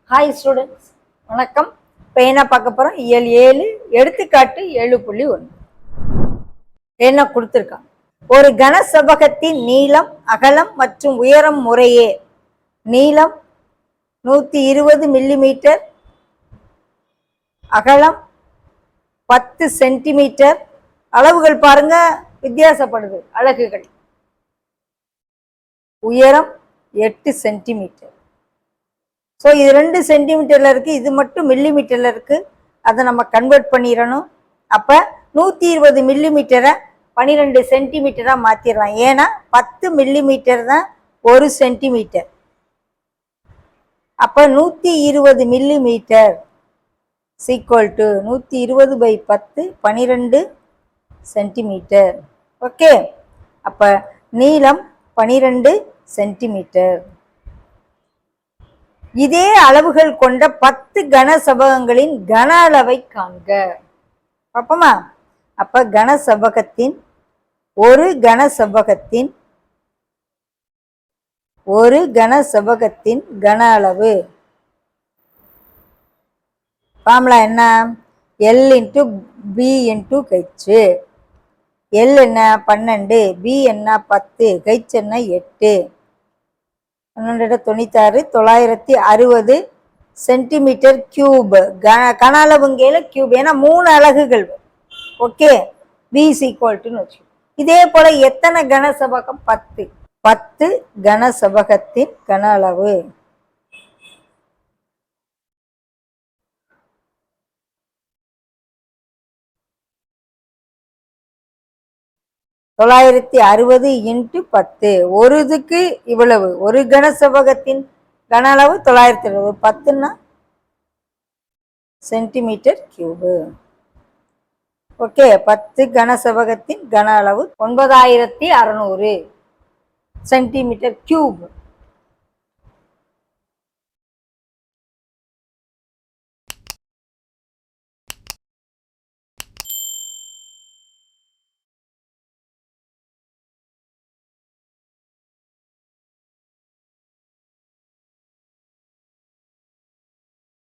Hi students, வணக்கம். இப்போ என்ன பார்க்க போகிறோம்? இயல் 7 எடுத்துக்காட்டு 7.1 என்ன கொடுத்துருக்காங்க. ஒரு கனசெவ்வகத்தின் நீளம், அகலம் மற்றும் உயரம் முறையே நீளம் 120 மில்லிமீட்டர், அகலம் 10 சென்டிமீட்டர். அளவுகள் பாருங்க, வித்தியாசப்படுது அலகுகள். உயரம் 8 சென்டிமீட்டர். ஸோ இது 2 சென்டிமீட்டர்ல இருக்கு, இது மட்டும் மில்லிமீட்டர்ல இருக்கு. அதை நம்ம கன்வெர்ட் பண்ணிடணும். அப்போ 120 மில்லிமீட்டரை 12 சென்டிமீட்டரா மாத்திடலாம். ஏன்னா 10 மில்லிமீட்டர் தான் 1 சென்டிமீட்டர். அப்ப 120 millimetre equal to 120/10 12 centimetre. Okay, அப்ப நீளம் 12 சென்டிமீட்டர். இதே அளவுகள் கொண்ட 10 கனசெவ்வகங்களின் கன அளவை காண்க. பாப்போமா? அப்ப கனசெவ்வகத்தின் ஒரு கனசெவ்வகத்தின் கன அளவு ஃபார்முலா என்ன? L × B × H. L என்ன? 12, B என்ன? 10, H என்ன? 8. 1296 960 சென்டிமீட்டர் கியூப். கன அளவுங்கையில கியூப், ஏன்னா 3 அலகுகள். ஓகே, B = வச்சு. இதே போல எத்தனை கனசெவ்வகம்? 10 கனசெவ்வகத்தின் கன அளவு. (960 × 10). ஒரு இதுக்கு இவ்வளவு. ஒரு கனசெவ்வகத்தின் கன அளவு 960. 10ன்னா சென்டிமீட்டர் கியூபு. ஓகே, 10 கனசெவ்வகத்தின் கன அளவு 9600 சென்டிமீட்டர் கியூப்.